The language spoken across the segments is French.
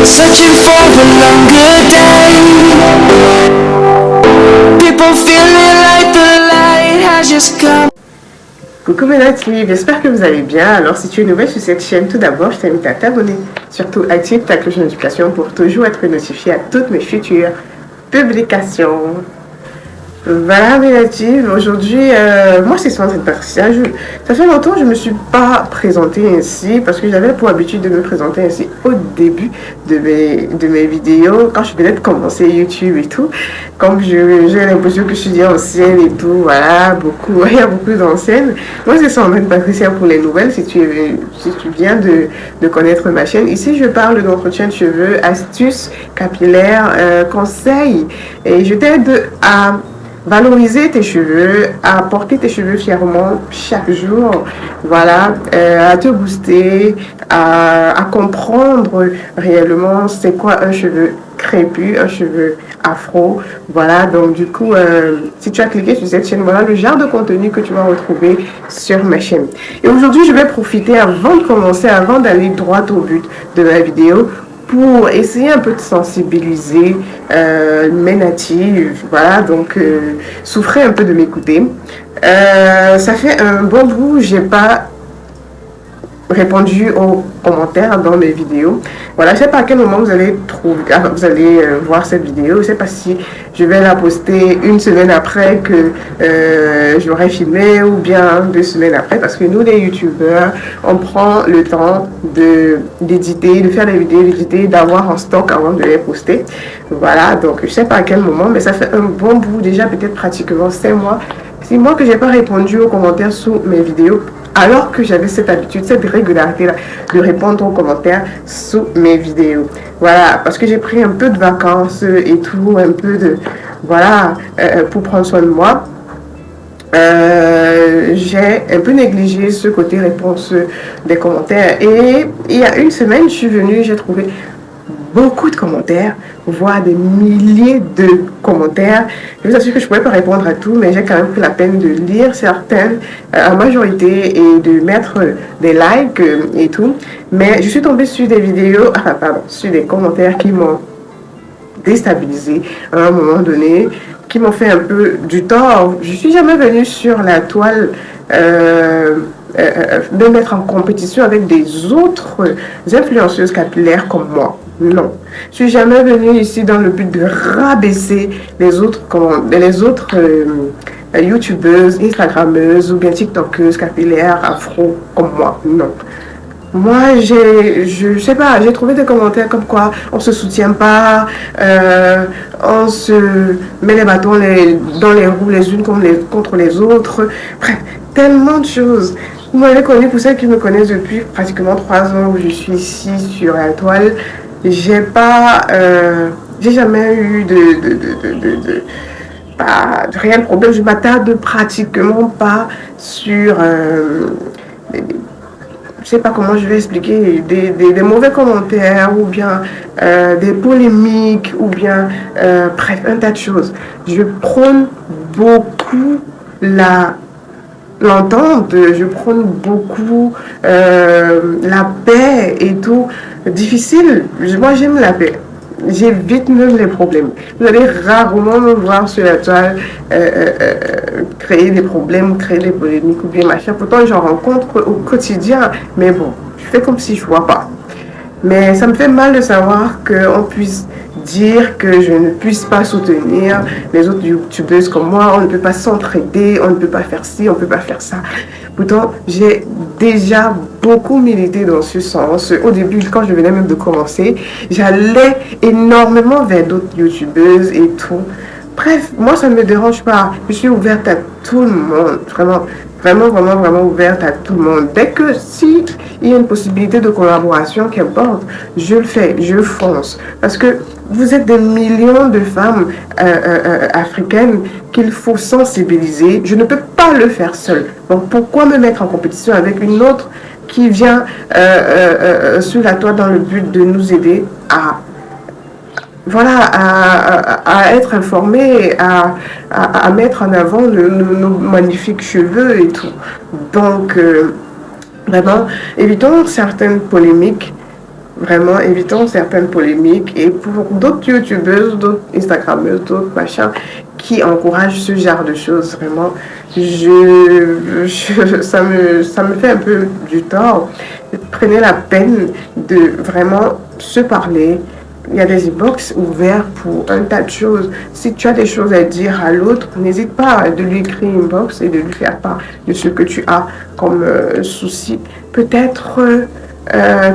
searching for a longer day. People feeling like the light has just come. Coucou mes natifs, j'espère que vous allez bien. Alors si tu es nouvelle sur cette chaîne, tout d'abord je t'invite à t'abonner. Surtout active ta cloche de notification pour toujours être notifié à toutes mes futures publications. Voilà mes natifs, aujourd'hui moi c'est Sandrine Patricia. Ça fait longtemps que je ne me suis pas présentée ainsi parce que j'avais pour habitude de me présenter ainsi au début de mes vidéos quand je venais de commencer YouTube et tout. Comme j'ai l'impression que je suis bien ancienne et tout, voilà, il y a beaucoup d'anciennes. Moi c'est Sandrine Patricia pour les nouvelles si tu viens de connaître ma chaîne. Ici je parle d'entretien de cheveux, astuces capillaires, conseils et je t'aide à valoriser tes cheveux, à porter tes cheveux fièrement chaque jour, voilà, à te booster, à comprendre réellement c'est quoi un cheveu crépus, un cheveu afro, voilà. Donc du coup, si tu as cliqué sur cette chaîne, voilà le genre de contenu que tu vas retrouver sur ma chaîne. Et aujourd'hui, je vais profiter avant de commencer, avant d'aller droit au but de la vidéo, pour essayer un peu de sensibiliser mes natifs, voilà, donc souffrez un peu de m'écouter. Ça fait un bon bout, j'ai pas répondu aux commentaires dans mes vidéos. Voilà, je sais pas à quel moment vous allez voir cette vidéo. Je sais pas si je vais la poster une semaine après que j'aurai filmé ou bien 2 semaines après, parce que nous les youtubeurs on prend le temps d'éditer, de faire des vidéos, d'éditer, d'avoir en stock avant de les poster. Voilà, donc je sais pas à quel moment, mais ça fait un bon bout déjà, peut-être pratiquement 6 mois que j'ai pas répondu aux commentaires sous mes vidéos, alors que j'avais cette habitude, cette régularité-là de répondre aux commentaires sous mes vidéos. Voilà, parce que j'ai pris un peu de vacances et tout, un peu de... Voilà, pour prendre soin de moi. J'ai un peu négligé ce côté réponse des commentaires. Et il y a une semaine, je suis venue, j'ai trouvé beaucoup de commentaires, voire des milliers de commentaires. Je vous assure que je ne pourrais pas répondre à tout, mais j'ai quand même pris la peine de lire certaines, en majorité, et de mettre des likes et tout. Mais je suis tombée sur des vidéos, sur des commentaires qui m'ont déstabilisée à un moment donné, qui m'ont fait un peu du tort. Je ne suis jamais venue sur la toile de mettre en compétition avec des autres influenceuses capillaires comme moi. Non, je suis jamais venue ici dans le but de rabaisser les autres youtubeuses, instagrammeuses ou bien tiktokeuses capillaires afro comme moi. Non. Moi, je sais pas, j'ai trouvé des commentaires comme quoi on se soutient pas, on se met les bâtons dans les roues les unes contre les autres. Bref, tellement de choses. Vous m'avez connu, pour celles qui me connaissent depuis pratiquement 3 ans où je suis ici sur la toile. J'ai jamais eu de réel problème. Je m'attarde pratiquement pas sur je sais pas comment je vais expliquer, des mauvais commentaires ou bien des polémiques ou bien bref, un tas de choses. Je prône beaucoup l'entente, je prône beaucoup la paix et tout. Difficile, moi j'aime la paix. J'évite même les problèmes. Vous allez rarement me voir sur la toile créer des problèmes, créer des polémiques ou bien machin. Pourtant, j'en rencontre au quotidien. Mais bon, je fais comme si je ne vois pas. Mais ça me fait mal de savoir qu'on puisse dire que je ne puisse pas soutenir les autres youtubeuses comme moi, on ne peut pas s'entraider, on ne peut pas faire ci, on ne peut pas faire ça. Pourtant, j'ai déjà beaucoup milité dans ce sens. Au début, quand je venais même de commencer, j'allais énormément vers d'autres youtubeuses et tout. Bref, moi, ça ne me dérange pas. Je suis ouverte à tout le monde, vraiment ouverte à tout le monde. Dès que si il y a une possibilité de collaboration, qu'importe, je le fais, je fonce. Parce que vous êtes des millions de femmes africaines qu'il faut sensibiliser. Je ne peux pas le faire seule. Donc pourquoi me mettre en compétition avec une autre qui vient sur la toile dans le but de nous aider à être informés, à mettre en avant nos magnifiques cheveux et tout. Donc, vraiment, évitons certaines polémiques Vraiment, évitons certaines polémiques. Et pour d'autres youtubeuses, d'autres instagrammeuses, d'autres machins qui encouragent ce genre de choses, vraiment, ça me fait un peu du tort. Prenez la peine de vraiment se parler. Il y a des inbox ouverts pour un tas de choses. Si tu as des choses à dire à l'autre, n'hésite pas de lui écrire une inbox et de lui faire part de ce que tu as comme souci. Peut-être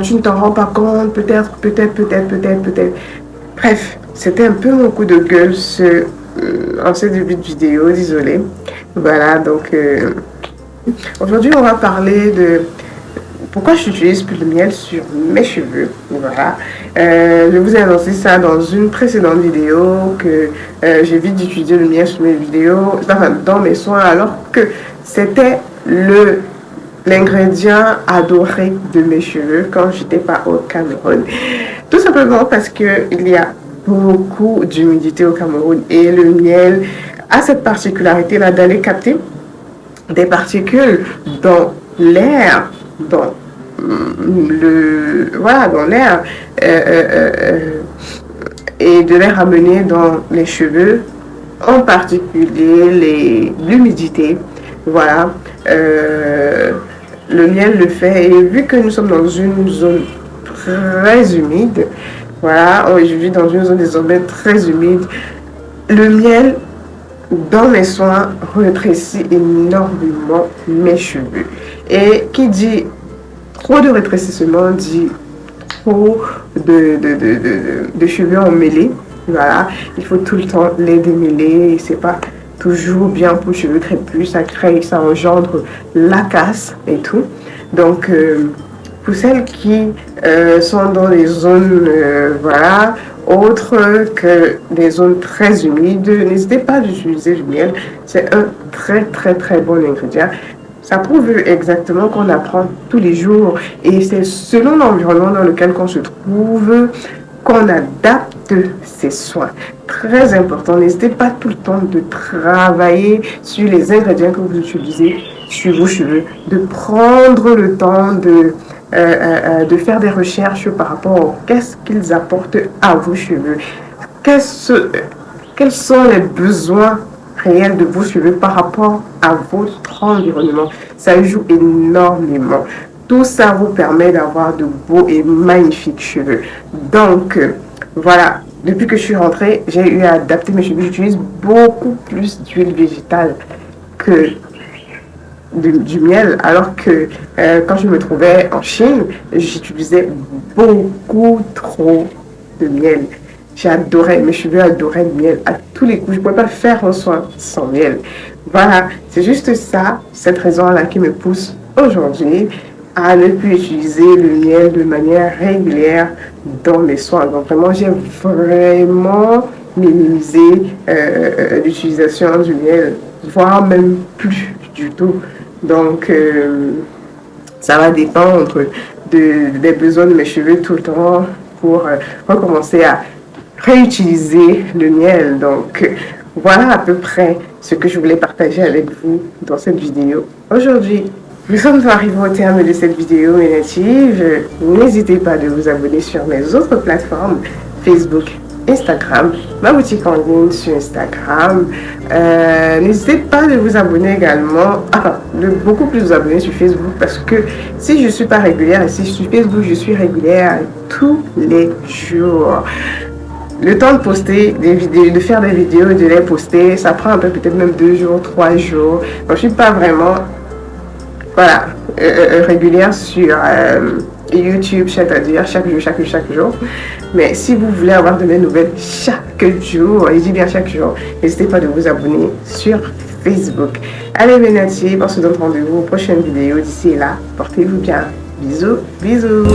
tu ne t'en rends pas compte, peut-être. Bref, c'était un peu mon coup de gueule en ce début de vidéo, désolé. Voilà, donc aujourd'hui on va parler de pourquoi j'utilise plus de miel sur mes cheveux. Voilà. Je vous ai annoncé ça dans une précédente vidéo que j'évite d'utiliser le miel sur mes vidéos, enfin, dans mes soins, alors que c'était l'ingrédient adoré de mes cheveux quand j'étais pas au Cameroun. Tout simplement parce que il y a beaucoup d'humidité au Cameroun et le miel a cette particularité-là d'aller capter des particules dans l'air, dans dans l'air et de les ramener dans les cheveux, en particulier l'humidité. Voilà. Le miel le fait, et vu que nous sommes dans une zone très humide, voilà, je vis dans une zone désormais très humide, le miel dans mes soins rétrécit énormément mes cheveux. Et qui dit trop de rétrécissement dit trop de cheveux emmêlés. Voilà, il faut tout le temps les démêler et c'est pas toujours bien pour les cheveux crépus, ça engendre la casse et tout. Donc, pour celles qui sont dans des zones, voilà, autres que des zones très humides, n'hésitez pas à utiliser du miel. C'est un très bon ingrédient. Ça prouve exactement qu'on apprend tous les jours et c'est selon l'environnement dans lequel on se trouve qu'on adapte ses soins. Très important, n'hésitez pas tout le temps de travailler sur les ingrédients que vous utilisez sur vos cheveux, de prendre le temps de faire des recherches par rapport à qu'est-ce qu'ils apportent à vos cheveux, quels sont les besoins réels de vos cheveux par rapport à votre environnement. Ça joue énormément. Tout ça vous permet d'avoir de beaux et magnifiques cheveux. Donc, voilà, depuis que je suis rentrée, j'ai eu à adapter mes cheveux. J'utilise beaucoup plus d'huile végétale que du miel, alors que quand je me trouvais en Chine, j'utilisais beaucoup trop de miel. J'adorais, mes cheveux adoraient le miel à tous les coups. Je ne pouvais pas faire un soin sans miel. Voilà, c'est juste ça, cette raison-là qui me pousse aujourd'hui à ne plus utiliser le miel de manière régulière dans mes soins. Donc vraiment, j'ai vraiment minimisé l'utilisation du miel, voire même plus du tout. Donc, ça va dépendre des besoins de mes cheveux tout le temps pour recommencer à réutiliser le miel. Donc, voilà à peu près ce que je voulais partager avec vous dans cette vidéo aujourd'hui. Nous sommes arrivés au terme de cette vidéo, mes natives. N'hésitez pas de vous abonner sur mes autres plateformes, Facebook, Instagram, ma boutique en ligne sur Instagram. N'hésitez pas de vous abonner également, de beaucoup plus vous abonner sur Facebook parce que si je ne suis pas régulière, et si sur Facebook je suis régulière tous les jours. Le temps de poster des vidéos, de faire des vidéos et de les poster, ça prend un peu, peut-être même 2 jours, 3 jours. Donc je ne suis pas vraiment régulière sur YouTube, c'est-à-dire chaque jour. Mais si vous voulez avoir de mes nouvelles chaque jour, et je dis bien chaque jour, n'hésitez pas de vous abonner sur Facebook. Allez mes natifs, on se donne rendez-vous aux prochaines vidéos. D'ici là, portez-vous bien. Bisous, bisous.